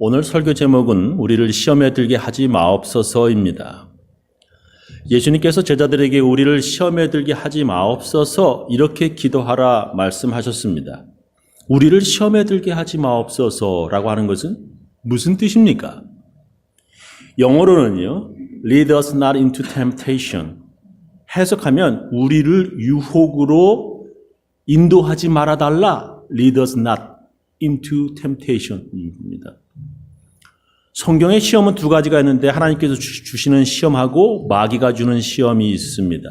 오늘 설교 제목은 우리를 시험에 들게 하지 마옵소서입니다. 예수님께서 제자들에게 우리를 시험에 들게 하지 마옵소서 이렇게 기도하라 말씀하셨습니다. 우리를 시험에 들게 하지 마옵소서라고 하는 것은 무슨 뜻입니까? 영어로는요, lead us not into temptation. 해석하면 우리를 유혹으로 인도하지 말아달라. lead us not into temptation입니다. 성경의 시험은 두 가지가 있는데 하나님께서 주시는 시험하고 마귀가 주는 시험이 있습니다.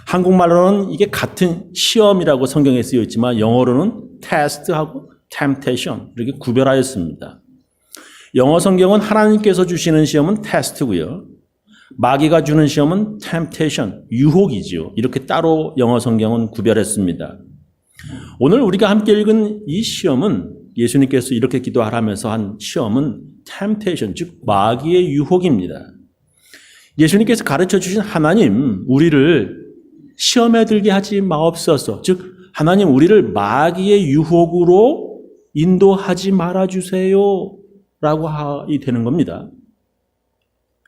한국말로는 이게 같은 시험이라고 성경에 쓰여 있지만 영어로는 test하고 temptation 이렇게 구별하였습니다. 영어 성경은 하나님께서 주시는 시험은 test고요. 마귀가 주는 시험은 temptation, 유혹이죠. 이렇게 따로 영어 성경은 구별했습니다. 오늘 우리가 함께 읽은 이 시험은 예수님께서 이렇게 기도하라면서 한 시험은 temptation, 즉 마귀의 유혹입니다. 예수님께서 가르쳐 주신 하나님, 우리를 시험에 들게 하지 마옵소서. 즉 하나님, 우리를 마귀의 유혹으로 인도하지 말아주세요 라고 하이 되는 겁니다.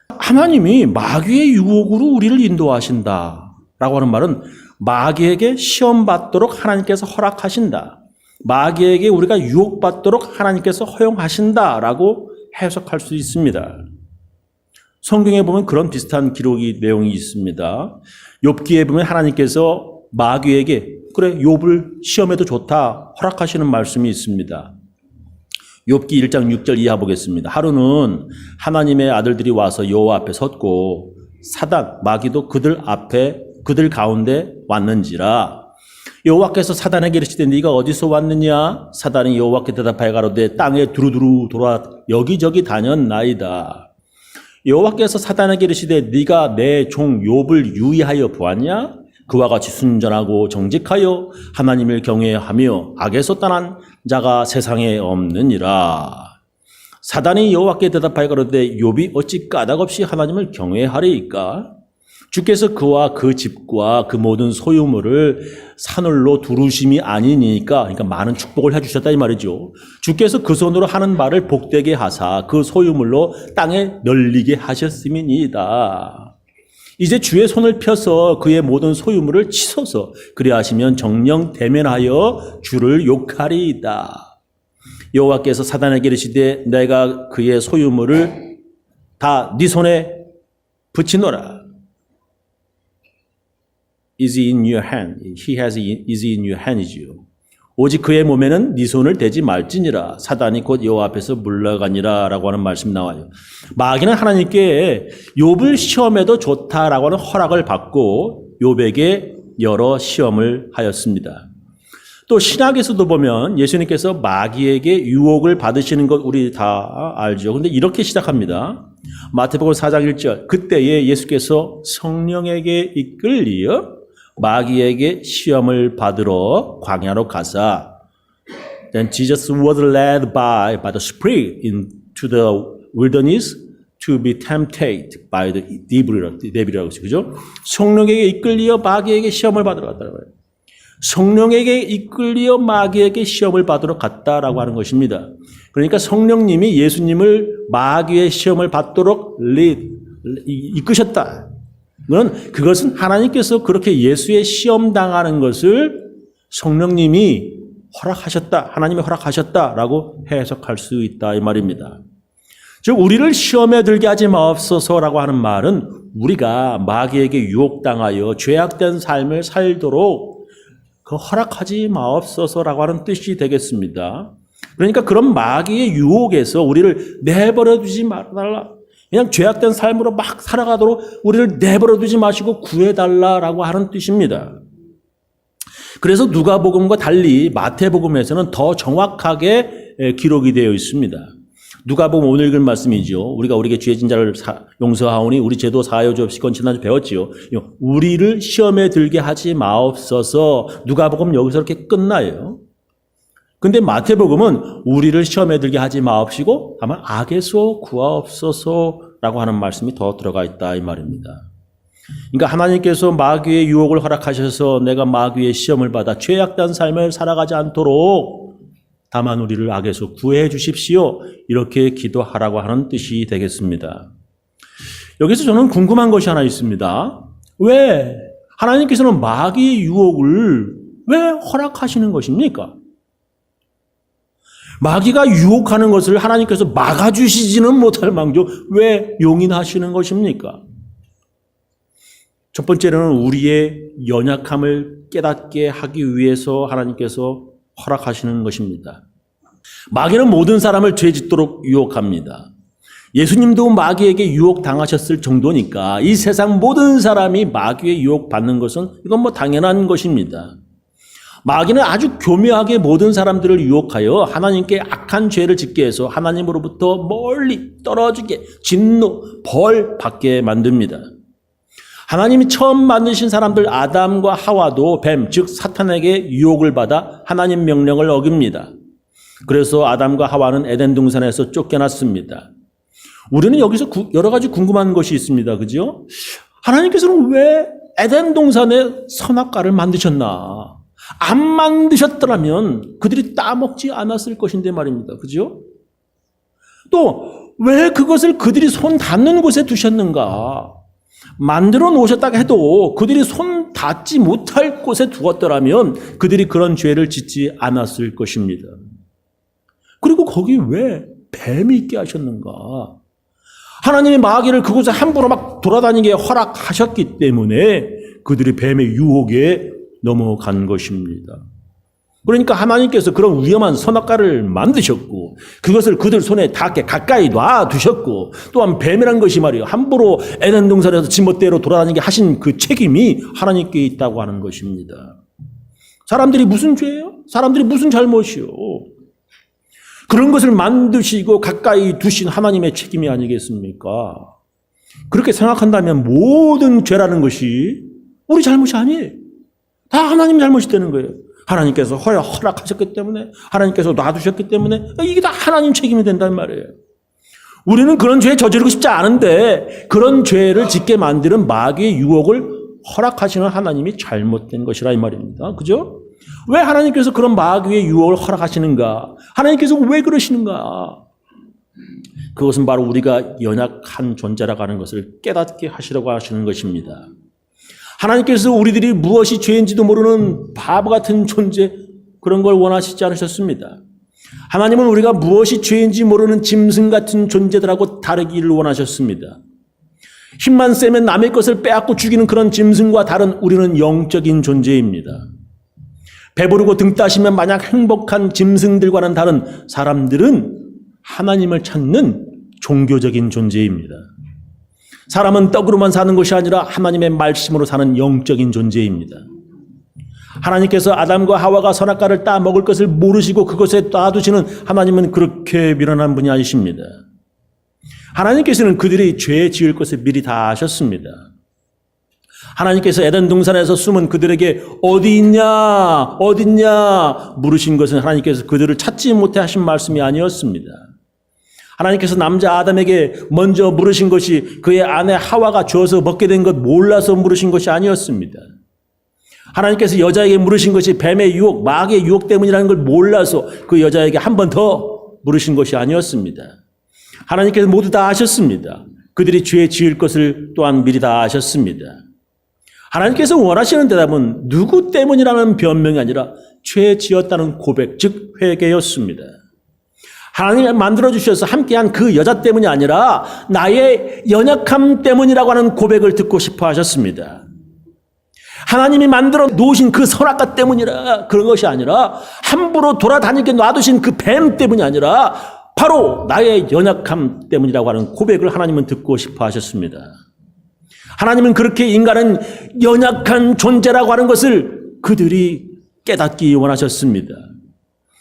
하나님이 마귀의 유혹으로 우리를 인도하신다 라고 하는 말은 마귀에게 시험받도록 하나님께서 허락하신다. 마귀에게 우리가 유혹받도록 하나님께서 허용하신다라고 해석할 수 있습니다. 성경에 보면 그런 비슷한 기록이 내용이 있습니다. 욥기에 보면 하나님께서 마귀에게 그래 욥을 시험해도 좋다 허락하시는 말씀이 있습니다. 욥기 1장 6절 이하 보겠습니다. 하루는 하나님의 아들들이 와서 여호와 앞에 섰고 사단 마귀도 그들 가운데 왔는지라. 여호와께서 사단에게 이르시되 네가 어디서 왔느냐? 사단이 여호와께 대답하여 가로되 땅에 두루두루 돌아 여기저기 다녔나이다. 여호와께서 사단에게 이르시되 네가 내 종 욥을 유의하여 보았냐? 그와 같이 순전하고 정직하여 하나님을 경외하며 악에서 떠난 자가 세상에 없느니라. 사단이 여호와께 대답하여 가로되 욥이 어찌 까닭없이 하나님을 경외하리이까? 주께서 그와 그 집과 그 모든 소유물을 산울로 두루심이 아니니까, 그러니까 많은 축복을 해주셨다 이 말이죠. 주께서 그 손으로 하는 말을 복되게 하사 그 소유물로 땅에 널리게 하셨음이니이다. 이제 주의 손을 펴서 그의 모든 소유물을 치소서. 그리하시면 정령 대면하여 주를 욕하리이다. 여호와께서 사단에게 이르시되 내가 그의 소유물을 다 네 손에 붙이노라. is in your hand. He is in your hand이지요. 오직 그의 몸에는 네 손을 대지 말지니라. 사단이 곧 여호와 앞에서 물러가니라 라고 하는 말씀 나와요. 마귀는 하나님께 욥을 시험해도 좋다라고 하는 허락을 받고 욥에게 여러 시험을 하였습니다. 또 신약에서도 보면 예수님께서 마귀에게 유혹을 받으시는 것 우리 다 알죠. 그런데 이렇게 시작합니다. 마태복음 4장 1절 그때에 예수께서 성령에게 이끌리어 마귀에게 시험을 받으러 광야로 가사 Then Jesus was led by the Spirit into the wilderness to be tempted by the devil이라고 했죠. 그죠? 성령에게 이끌리어 마귀에게 시험을 받으러 갔다고 해요. 성령에게 이끌리어 마귀에게 시험을 받으러 갔다라고 하는 것입니다. 그러니까 성령님이 예수님을 마귀의 시험을 받도록 이끄셨다. 그것은 하나님께서 그렇게 예수의 시험 당하는 것을 성령님이 허락하셨다. 하나님이 허락하셨다라고 해석할 수 있다 이 말입니다. 즉 우리를 시험에 들게 하지 마옵소서라고 하는 말은 우리가 마귀에게 유혹당하여 죄악된 삶을 살도록 그 허락하지 마옵소서라고 하는 뜻이 되겠습니다. 그러니까 그런 마귀의 유혹에서 우리를 내버려 두지 말아달라. 그냥 죄악된 삶으로 막 살아가도록 우리를 내버려 두지 마시고 구해달라라고 하는 뜻입니다. 그래서 누가복음과 달리 마태복음에서는 더 정확하게 기록이 되어 있습니다. 누가복음 오늘 읽은 말씀이죠. 우리가 우리에게 죄진 자를 용서하오니 우리 죄도 사하여 주옵시고 지난주 배웠지요. 우리를 시험에 들게 하지 마옵소서. 누가복음 여기서 이렇게 끝나요. 근데 마태복음은 우리를 시험에 들게 하지 마옵시고 다만 악에서 구하옵소서라고 하는 말씀이 더 들어가 있다 이 말입니다. 그러니까 하나님께서 마귀의 유혹을 허락하셔서 내가 마귀의 시험을 받아 죄악된 삶을 살아가지 않도록 다만 우리를 악에서 구해 주십시오. 이렇게 기도하라고 하는 뜻이 되겠습니다. 여기서 저는 궁금한 것이 하나 있습니다. 왜 하나님께서는 마귀의 유혹을 왜 허락하시는 것입니까? 마귀가 유혹하는 것을 하나님께서 막아주시지는 못할 망정 왜 용인하시는 것입니까? 첫 번째로는 우리의 연약함을 깨닫게 하기 위해서 하나님께서 허락하시는 것입니다. 마귀는 모든 사람을 죄 짓도록 유혹합니다. 예수님도 마귀에게 유혹당하셨을 정도니까 이 세상 모든 사람이 마귀의 유혹받는 것은 이건 당연한 것입니다. 마귀는 아주 교묘하게 모든 사람들을 유혹하여 하나님께 악한 죄를 짓게 해서 하나님으로부터 멀리 떨어지게 진노, 벌 받게 만듭니다. 하나님이 처음 만드신 사람들 아담과 하와도 뱀, 즉 사탄에게 유혹을 받아 하나님 명령을 어깁니다. 그래서 아담과 하와는 에덴 동산에서 쫓겨났습니다. 우리는 여기서 여러 가지 궁금한 것이 있습니다. 그죠? 하나님께서는 왜 에덴 동산에 선악과를 만드셨나? 안 만드셨더라면 그들이 따먹지 않았을 것인데 말입니다. 그죠? 또 왜 그것을 그들이 손 닿는 곳에 두셨는가? 만들어 놓으셨다고 해도 그들이 손 닿지 못할 곳에 두었더라면 그들이 그런 죄를 짓지 않았을 것입니다. 그리고 거기 왜 뱀이 있게 하셨는가? 하나님이 마귀를 그곳에 함부로 막 돌아다니게 허락하셨기 때문에 그들이 뱀의 유혹에 넘어간 것입니다. 그러니까 하나님께서 그런 위험한 선악과를 만드셨고 그것을 그들 손에 닿게 가까이 놔두셨고 또한 뱀이란 것이 말이에요. 함부로 에덴 동산에서 지멋대로 돌아다니게 하신 그 책임이 하나님께 있다고 하는 것입니다. 사람들이 무슨 죄예요? 사람들이 무슨 잘못이요? 그런 것을 만드시고 가까이 두신 하나님의 책임이 아니겠습니까? 그렇게 생각한다면 모든 죄라는 것이 우리 잘못이 아니에요. 다 하나님 잘못이 되는 거예요. 하나님께서 허락하셨기 때문에 하나님께서 놔두셨기 때문에 이게 다 하나님 책임이 된단 말이에요. 우리는 그런 죄에 저지르고 싶지 않은데 그런 죄를 짓게 만드는 마귀의 유혹을 허락하시는 하나님이 잘못된 것이라 이 말입니다. 그죠? 왜 하나님께서 그런 마귀의 유혹을 허락하시는가? 하나님께서 왜 그러시는가? 그것은 바로 우리가 연약한 존재라고 하는 것을 깨닫게 하시려고 하시는 것입니다. 하나님께서 우리들이 무엇이 죄인지도 모르는 바보 같은 존재 그런 걸 원하시지 않으셨습니다. 하나님은 우리가 무엇이 죄인지 모르는 짐승 같은 존재들하고 다르기를 원하셨습니다. 힘만 세면 남의 것을 빼앗고 죽이는 그런 짐승과 다른 우리는 영적인 존재입니다. 배부르고 등 따시면 마냥 행복한 짐승들과는 다른 사람들은 하나님을 찾는 종교적인 존재입니다. 사람은 떡으로만 사는 것이 아니라 하나님의 말씀으로 사는 영적인 존재입니다. 하나님께서 아담과 하와가 선악과를 따 먹을 것을 모르시고 그것에 놔두시는 하나님은 그렇게 미련한 분이 아니십니다. 하나님께서는 그들이 죄 지을 것을 미리 다 아셨습니다. 하나님께서 에덴 동산에서 숨은 그들에게 어디 있냐 물으신 것은 하나님께서 그들을 찾지 못해 하신 말씀이 아니었습니다. 하나님께서 남자 아담에게 먼저 물으신 것이 그의 아내 하와가 주어서 먹게 된 것 몰라서 물으신 것이 아니었습니다. 하나님께서 여자에게 물으신 것이 뱀의 유혹, 마귀의 유혹 때문이라는 걸 몰라서 그 여자에게 한 번 더 물으신 것이 아니었습니다. 하나님께서 모두 다 아셨습니다. 그들이 죄 지을 것을 또한 미리 다 아셨습니다. 하나님께서 원하시는 대답은 누구 때문이라는 변명이 아니라 죄 지었다는 고백, 즉 회개였습니다. 하나님이 만들어주셔서 함께한 그 여자 때문이 아니라 나의 연약함 때문이라고 하는 고백을 듣고 싶어 하셨습니다. 하나님이 만들어 놓으신 그 선악과 때문이라 그런 것이 아니라 함부로 돌아다니게 놔두신 그 뱀 때문이 아니라 바로 나의 연약함 때문이라고 하는 고백을 하나님은 듣고 싶어 하셨습니다. 하나님은 그렇게 인간은 연약한 존재라고 하는 것을 그들이 깨닫기 원하셨습니다.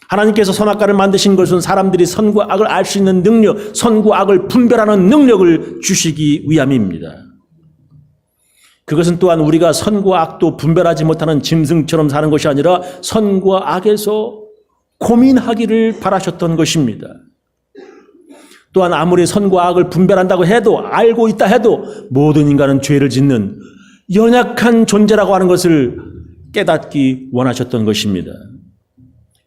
하나님께서 선악과를 만드신 것은 사람들이 선과 악을 알 수 있는 능력, 선과 악을 분별하는 능력을 주시기 위함입니다. 그것은 또한 우리가 선과 악도 분별하지 못하는 짐승처럼 사는 것이 아니라 선과 악에서 고민하기를 바라셨던 것입니다. 또한 아무리 선과 악을 분별한다고 해도 알고 있다 해도 모든 인간은 죄를 짓는 연약한 존재라고 하는 것을 깨닫기 원하셨던 것입니다.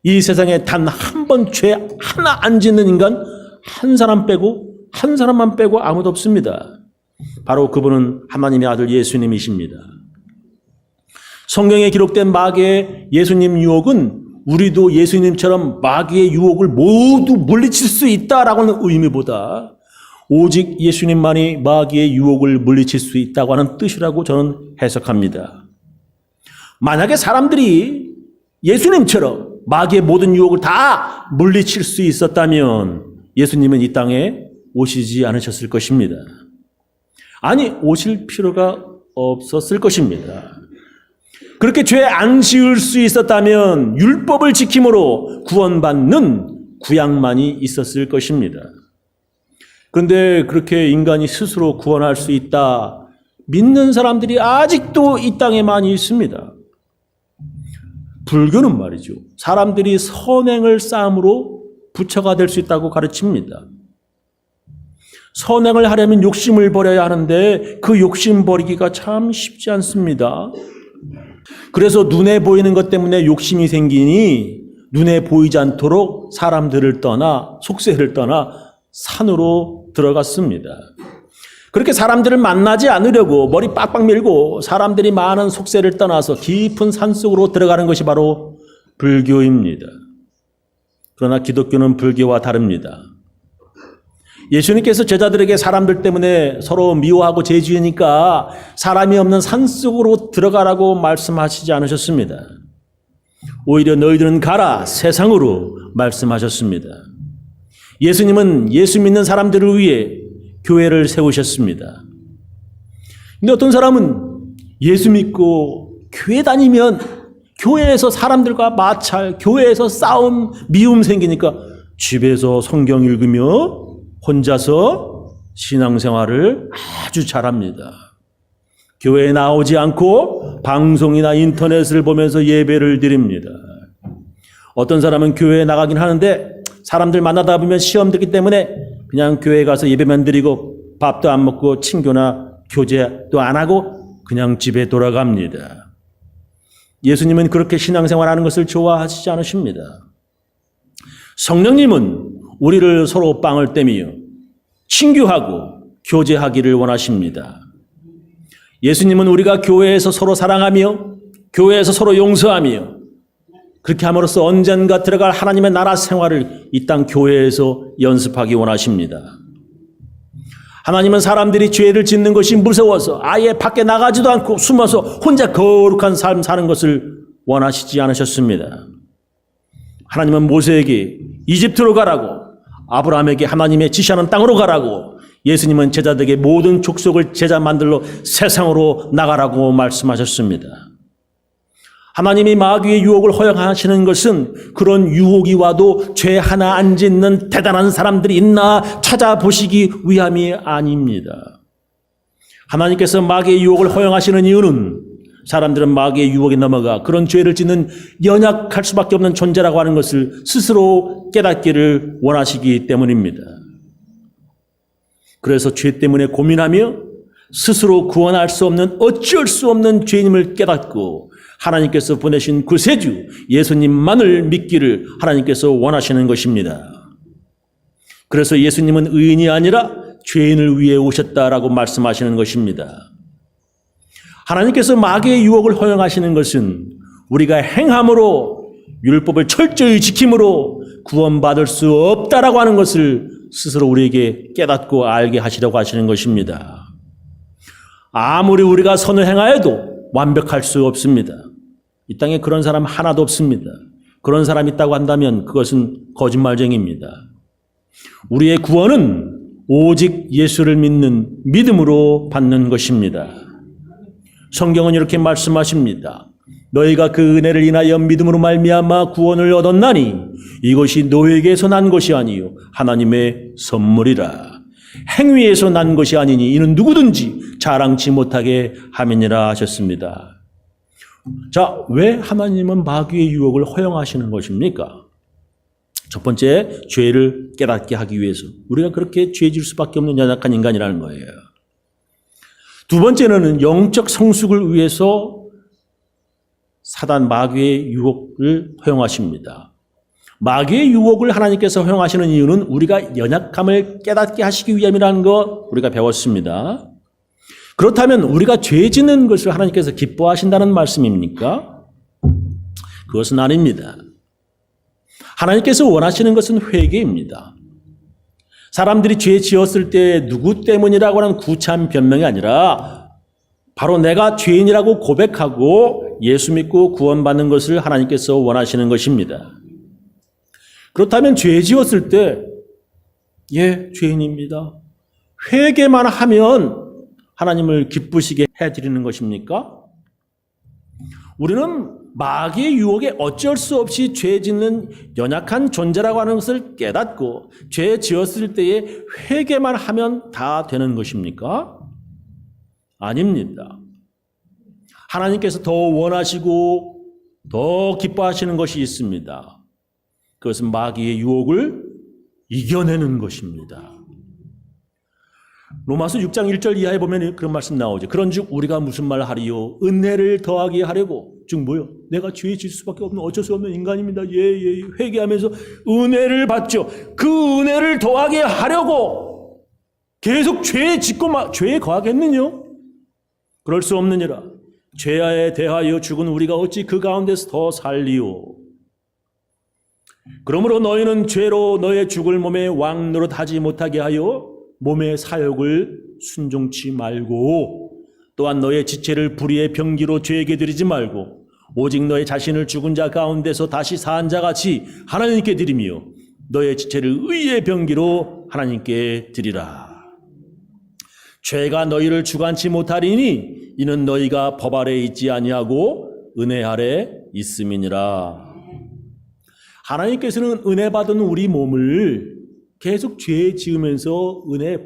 이 세상에 단 한 번 죄 하나 안 짓는 인간 한 사람만 빼고 아무도 없습니다. 바로 그분은 하나님의 아들 예수님이십니다. 성경에 기록된 마귀의 예수님 유혹은 우리도 예수님처럼 마귀의 유혹을 모두 물리칠 수 있다라고 하는 의미보다 오직 예수님만이 마귀의 유혹을 물리칠 수 있다고 하는 뜻이라고 저는 해석합니다. 만약에 사람들이 예수님처럼 마귀의 모든 유혹을 다 물리칠 수 있었다면 예수님은 이 땅에 오시지 않으셨을 것입니다. 아니, 오실 필요가 없었을 것입니다. 그렇게 죄 안 지을 수 있었다면 율법을 지킴으로 구원받는 구약만이 있었을 것입니다. 그런데 그렇게 인간이 스스로 구원할 수 있다 믿는 사람들이 아직도 이 땅에 많이 있습니다. 불교는 말이죠. 사람들이 선행을 쌓음으로 부처가 될 수 있다고 가르칩니다. 선행을 하려면 욕심을 버려야 하는데 그 욕심 버리기가 참 쉽지 않습니다. 그래서 눈에 보이는 것 때문에 욕심이 생기니 눈에 보이지 않도록 사람들을 떠나 속세를 떠나 산으로 들어갔습니다. 그렇게 사람들을 만나지 않으려고 머리 빡빡 밀고 사람들이 많은 속세를 떠나서 깊은 산속으로 들어가는 것이 바로 불교입니다. 그러나 기독교는 불교와 다릅니다. 예수님께서 제자들에게 사람들 때문에 서로 미워하고 죄지으니까 사람이 없는 산속으로 들어가라고 말씀하시지 않으셨습니다. 오히려 너희들은 가라 세상으로 말씀하셨습니다. 예수님은 예수 믿는 사람들을 위해 교회를 세우셨습니다. 근데 어떤 사람은 예수 믿고 교회 다니면 교회에서 사람들과 마찰, 교회에서 싸움, 미움 생기니까 집에서 성경 읽으며 혼자서 신앙생활을 아주 잘합니다. 교회에 나오지 않고 방송이나 인터넷을 보면서 예배를 드립니다. 어떤 사람은 교회에 나가긴 하는데 사람들 만나다 보면 시험 들기 때문에 그냥 교회에 가서 예배만 드리고 밥도 안 먹고 친교나 교제도 안 하고 그냥 집에 돌아갑니다. 예수님은 그렇게 신앙생활하는 것을 좋아하시지 않으십니다. 성령님은 우리를 서로 빵을 떼며 친교하고 교제하기를 원하십니다. 예수님은 우리가 교회에서 서로 사랑하며 교회에서 서로 용서하며 그렇게 함으로써 언젠가 들어갈 하나님의 나라 생활을 이 땅 교회에서 연습하기 원하십니다. 하나님은 사람들이 죄를 짓는 것이 무서워서 아예 밖에 나가지도 않고 숨어서 혼자 거룩한 삶 사는 것을 원하시지 않으셨습니다. 하나님은 모세에게 이집트로 가라고, 아브라함에게 하나님의 지시하는 땅으로 가라고, 예수님은 제자들에게 모든 족속을 제자 만들러 세상으로 나가라고 말씀하셨습니다. 하나님이 마귀의 유혹을 허용하시는 것은 그런 유혹이 와도 죄 하나 안 짓는 대단한 사람들이 있나 찾아보시기 위함이 아닙니다. 하나님께서 마귀의 유혹을 허용하시는 이유는 사람들은 마귀의 유혹에 넘어가 그런 죄를 짓는 연약할 수밖에 없는 존재라고 하는 것을 스스로 깨닫기를 원하시기 때문입니다. 그래서 죄 때문에 고민하며 스스로 구원할 수 없는 어쩔 수 없는 죄인임을 깨닫고 하나님께서 보내신 구세주 예수님만을 믿기를 하나님께서 원하시는 것입니다. 그래서 예수님은 의인이 아니라 죄인을 위해 오셨다라고 말씀하시는 것입니다. 하나님께서 마귀의 유혹을 허용하시는 것은 우리가 행함으로 율법을 철저히 지킴으로 구원받을 수 없다라고 하는 것을 스스로 우리에게 깨닫고 알게 하시려고 하시는 것입니다. 아무리 우리가 선을 행하여도 완벽할 수 없습니다. 이 땅에 그런 사람 하나도 없습니다. 그런 사람이 있다고 한다면 그것은 거짓말쟁이입니다. 우리의 구원은 오직 예수를 믿는 믿음으로 받는 것입니다. 성경은 이렇게 말씀하십니다. 너희가 그 은혜를 인하여 믿음으로 말미암아 구원을 얻었나니 이것이 너에게서 난 것이 아니요 하나님의 선물이라. 행위에서 난 것이 아니니 이는 누구든지 자랑치 못하게 함이니라 하셨습니다. 자, 왜 하나님은 마귀의 유혹을 허용하시는 것입니까? 첫 번째, 죄를 깨닫게 하기 위해서. 우리가 그렇게 죄질 수밖에 없는 연약한 인간이라는 거예요. 두 번째는 영적 성숙을 위해서 사단 마귀의 유혹을 허용하십니다. 마귀의 유혹을 하나님께서 허용하시는 이유는 우리가 연약함을 깨닫게 하시기 위함이라는 거 우리가 배웠습니다. 그렇다면 우리가 죄 짓는 것을 하나님께서 기뻐하신다는 말씀입니까? 그것은 아닙니다. 하나님께서 원하시는 것은 회개입니다. 사람들이 죄 지었을 때 누구 때문이라고 하는 구차한 변명이 아니라 바로 내가 죄인이라고 고백하고 예수 믿고 구원받는 것을 하나님께서 원하시는 것입니다. 그렇다면 죄 지었을 때 예, 죄인입니다. 회개만 하면 하나님을 기쁘시게 해드리는 것입니까? 우리는 마귀의 유혹에 어쩔 수 없이 죄 짓는 연약한 존재라고 하는 것을 깨닫고 죄 지었을 때에 회개만 하면 다 되는 것입니까? 아닙니다. 하나님께서 더 원하시고 더 기뻐하시는 것이 있습니다. 그것은 마귀의 유혹을 이겨내는 것입니다. 로마서 6장 1절 이하에 보면 그런 말씀 나오죠. 그런즉 우리가 무슨 말 하리요? 은혜를 더하게 하려고. 즉 뭐요? 내가 죄 질 수밖에 없는 어쩔 수 없는 인간입니다. 예, 회개하면서 은혜를 받죠. 그 은혜를 더하게 하려고 계속 죄에 짓고 죄에 거하겠느냐? 그럴 수 없느니라. 죄에 대하여 죽은 우리가 어찌 그 가운데서 더 살리요? 그러므로 너희는 죄로 너의 죽을 몸에 왕 노릇하지 못하게 하여 몸의 사욕을 순종치 말고 또한 너의 지체를 불의의 병기로 죄에게 드리지 말고 오직 너의 자신을 죽은 자 가운데서 다시 산 자같이 하나님께 드리며 너의 지체를 의의 병기로 하나님께 드리라. 죄가 너희를 주관치 못하리니 이는 너희가 법 아래 있지 아니하고 은혜 아래 있음이니라. 하나님께서는 은혜 받은 우리 몸을 계속 죄 지으면서 은혜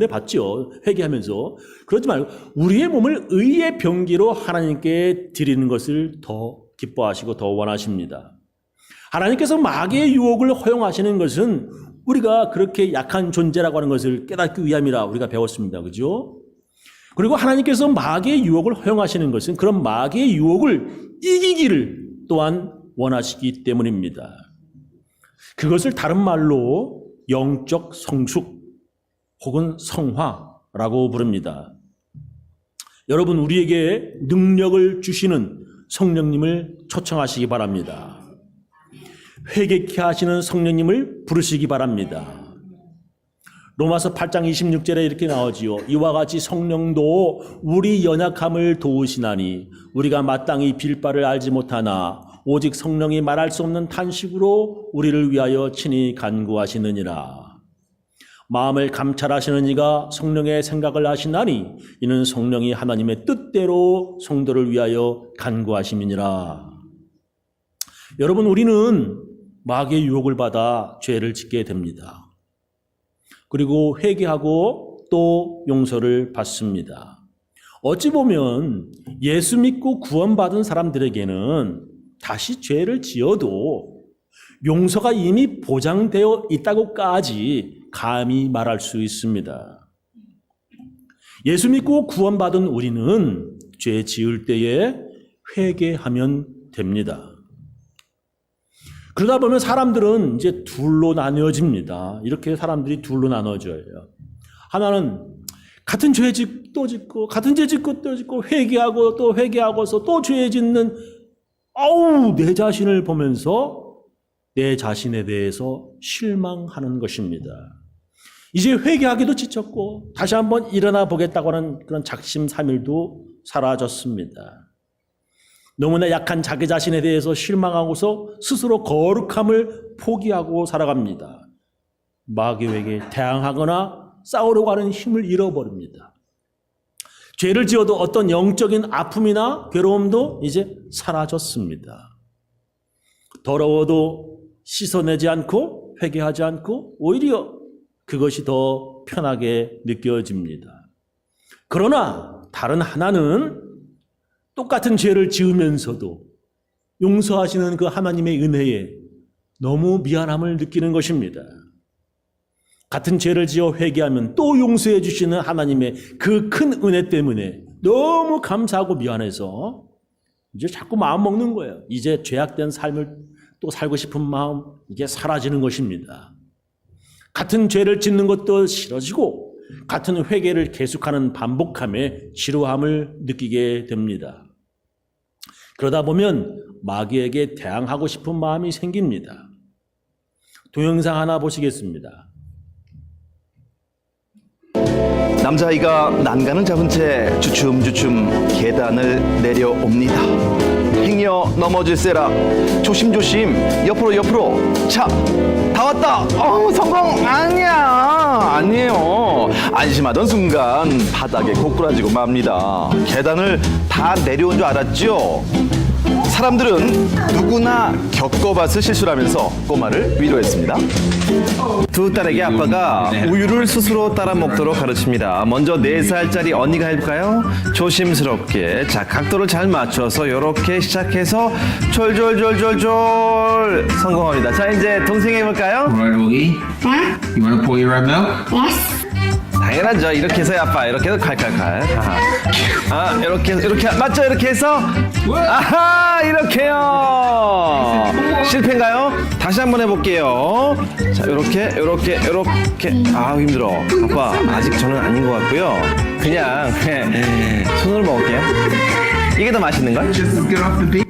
받죠. 회개하면서. 그러지 말고 우리의 몸을 의의 병기로 하나님께 드리는 것을 더 기뻐하시고 더 원하십니다. 하나님께서 마귀의 유혹을 허용하시는 것은 우리가 그렇게 약한 존재라고 하는 것을 깨닫기 위함이라 우리가 배웠습니다. 그죠? 그리고 하나님께서 마귀의 유혹을 허용하시는 것은 그런 마귀의 유혹을 이기기를 또한 원하시기 때문입니다. 그것을 다른 말로 영적 성숙 혹은 성화라고 부릅니다. 여러분, 우리에게 능력을 주시는 성령님을 초청하시기 바랍니다. 회개케 하시는 성령님을 부르시기 바랍니다. 로마서 8장 26절에 이렇게 나오지요. 이와 같이 성령도 우리 연약함을 도우시나니 우리가 마땅히 빌 바를 알지 못하나 오직 성령이 말할 수 없는 탄식으로 우리를 위하여 친히 간구하시느니라. 마음을 감찰하시는 이가 성령의 생각을 하시나니 이는 성령이 하나님의 뜻대로 성도를 위하여 간구하심이니라. 여러분, 우리는 마귀의 유혹을 받아 죄를 짓게 됩니다. 그리고 회개하고 또 용서를 받습니다. 어찌 보면 예수 믿고 구원받은 사람들에게는 다시 죄를 지어도 용서가 이미 보장되어 있다고까지 감히 말할 수 있습니다. 예수 믿고 구원받은 우리는 죄 지을 때에 회개하면 됩니다. 그러다 보면 사람들은 이제 둘로 나뉘어집니다. 이렇게 사람들이 둘로 나눠져요. 하나는 같은 죄 짓고 또 짓고, 같은 죄 짓고 또 짓고, 회개하고 또 회개하고서 또 죄 짓는, 내 자신을 보면서 내 자신에 대해서 실망하는 것입니다. 이제 회개하기도 지쳤고 다시 한번 일어나 보겠다고 하는 그런 작심삼일도 사라졌습니다. 너무나 약한 자기 자신에 대해서 실망하고서 스스로 거룩함을 포기하고 살아갑니다. 마귀에게 대항하거나 싸우려고 하는 힘을 잃어버립니다. 죄를 지어도 어떤 영적인 아픔이나 괴로움도 이제 사라졌습니다. 더러워도 씻어내지 않고 회개하지 않고 오히려 그것이 더 편하게 느껴집니다. 그러나 다른 하나는 똑같은 죄를 지으면서도 용서하시는 그 하나님의 은혜에 너무 미안함을 느끼는 것입니다. 같은 죄를 지어 회개하면 또 용서해 주시는 하나님의 그 큰 은혜 때문에 너무 감사하고 미안해서 이제 자꾸 마음 먹는 거예요. 이제 죄악된 삶을 또 살고 싶은 마음, 이게 사라지는 것입니다. 같은 죄를 짓는 것도 싫어지고 같은 회개를 계속하는 반복함에 지루함을 느끼게 됩니다. 그러다 보면 마귀에게 대항하고 싶은 마음이 생깁니다. 동영상 하나 보시겠습니다. 남자아이가 난간을 잡은 채 주춤주춤 계단을 내려옵니다. 행여 넘어질세라. 조심조심. 옆으로. 차, 다 왔다. 성공. 아니에요. 안심하던 순간 바닥에 고꾸라지고 맙니다. 계단을 다 내려온 줄 알았죠? 사람들은 누구나 겪어봤을 실수라면서 꼬마를 위로했습니다. 두 딸에게 아빠가 우유를 스스로 따라 먹도록 가르칩니다. 먼저 4살짜리 언니가 해볼까요? 조심스럽게. 자, 각도를 잘 맞춰서 이렇게 시작해서 졸졸졸졸졸 성공합니다. 자, 이제 동생이 해볼까요? Alright, Oogie. You want to pour your red milk? Yes. 당연하죠. 이렇게 해서 아빠 이렇게 해서 칼칼칼. 이렇게 맞죠? 이렇게 해서 아하, 이렇게요. 실패인가요? 다시 한번 해볼게요. 자, 이렇게. 아, 힘들어. 아빠 아직 저는 아닌 것 같고요. 그냥 손으로 먹을게요. 이게 더 맛있는 걸? Just as good off the beat.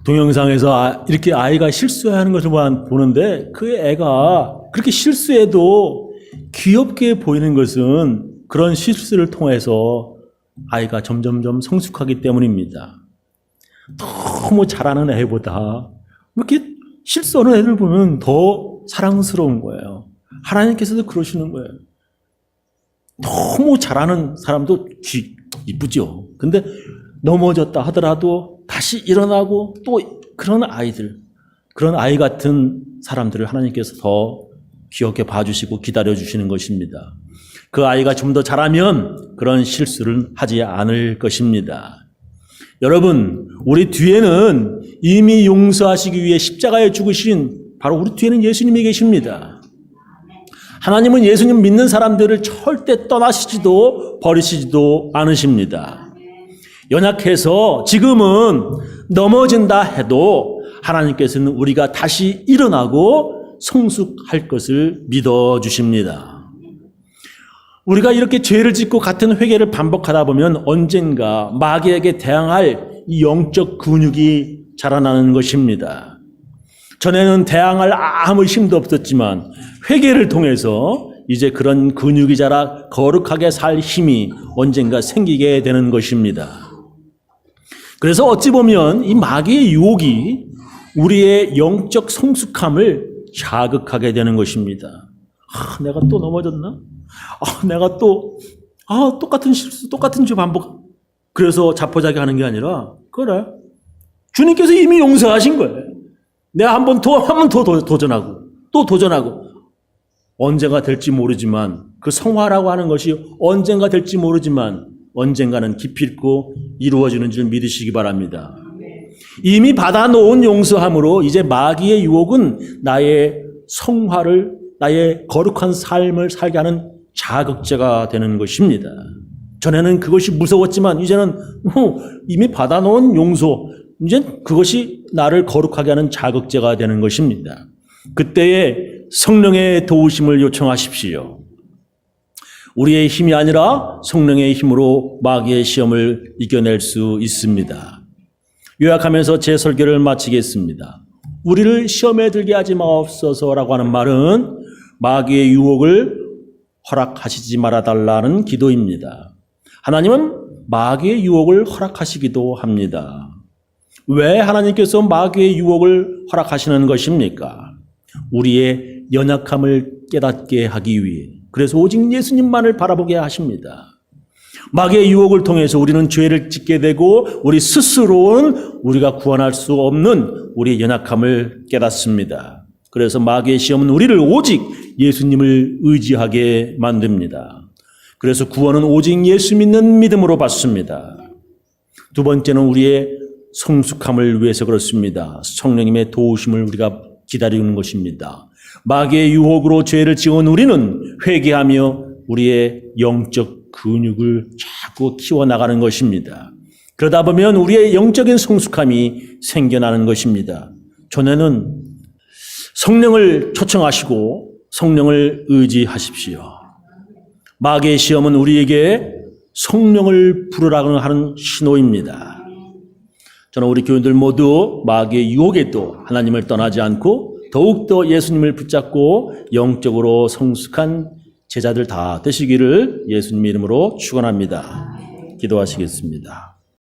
동영상에서 이렇게 아이가 실수하는 것을만 보는데 그 애가 그렇게 실수해도 귀엽게 보이는 것은 그런 실수를 통해서 아이가 점점점 성숙하기 때문입니다. 너무 잘하는 애보다 이렇게 실수하는 애들 보면 더 사랑스러운 거예요. 하나님께서도 그러시는 거예요. 너무 잘하는 사람도 이쁘죠. 근데 넘어졌다 하더라도 다시 일어나고 또 그런 아이들, 그런 아이 같은 사람들을 하나님께서 더 귀엽게 봐주시고 기다려주시는 것입니다. 그 아이가 좀 더 잘하면 그런 실수를 하지 않을 것입니다. 여러분, 우리 뒤에는 이미 용서하시기 위해 십자가에 죽으신 바로 우리 뒤에는 예수님이 계십니다. 하나님은 예수님 믿는 사람들을 절대 떠나시지도 버리시지도 않으십니다. 연약해서 지금은 넘어진다 해도 하나님께서는 우리가 다시 일어나고 성숙할 것을 믿어주십니다. 우리가 이렇게 죄를 짓고 같은 회개를 반복하다 보면 언젠가 마귀에게 대항할 이 영적 근육이 자라나는 것입니다. 전에는 대항할 아무 힘도 없었지만 회개를 통해서 이제 그런 근육이 자라 거룩하게 살 힘이 언젠가 생기게 되는 것입니다. 그래서 어찌 보면 이 마귀의 유혹이 우리의 영적 성숙함을 자극하게 되는 것입니다. 내가 또 넘어졌나? 내가 또 똑같은 실수, 똑같은 죄 반복. 그래서 자포자기 하는 게 아니라 그래. 주님께서 이미 용서하신 거예요. 내가 한 번 더 도전하고 또 도전하고 언제가 될지 모르지만 그 성화라고 하는 것이 언젠가 될지 모르지만 언젠가는 기필코 이루어지는 줄 믿으시기 바랍니다. 이미 받아놓은 용서함으로 이제 마귀의 유혹은 나의 성화를, 나의 거룩한 삶을 살게 하는 자극제가 되는 것입니다. 전에는 그것이 무서웠지만 이제는 이미 받아놓은 용서, 이제 그것이 나를 거룩하게 하는 자극제가 되는 것입니다. 그때에 성령의 도우심을 요청하십시오. 우리의 힘이 아니라 성령의 힘으로 마귀의 시험을 이겨낼 수 있습니다. 요약하면서 제 설교를 마치겠습니다. 우리를 시험에 들게 하지 마옵소서라고 하는 말은 마귀의 유혹을 허락하시지 말아달라는 기도입니다. 하나님은 마귀의 유혹을 허락하시기도 합니다. 왜 하나님께서 마귀의 유혹을 허락하시는 것입니까? 우리의 연약함을 깨닫게 하기 위해. 그래서 오직 예수님만을 바라보게 하십니다. 마귀의 유혹을 통해서 우리는 죄를 짓게 되고 우리 스스로는 우리가 구원할 수 없는 우리의 연약함을 깨닫습니다. 그래서 마귀의 시험은 우리를 오직 예수님을 의지하게 만듭니다. 그래서 구원은 오직 예수 믿는 믿음으로 받습니다. 두 번째는 우리의 성숙함을 위해서 그렇습니다. 성령님의 도우심을 우리가 기다리는 것입니다. 마귀의 유혹으로 죄를 지은 우리는 회개하며 우리의 영적 근육을 자꾸 키워나가는 것입니다. 그러다 보면 우리의 영적인 성숙함이 생겨나는 것입니다. 전에는 성령을 초청하시고 성령을 의지하십시오. 마귀의 시험은 우리에게 성령을 부르라고 하는 신호입니다. 저는 우리 교인들 모두 마귀의 유혹에도 하나님을 떠나지 않고 더욱더 예수님을 붙잡고 영적으로 성숙한 제자들 다 되시기를 예수님의 이름으로 축원합니다. 기도하시겠습니다.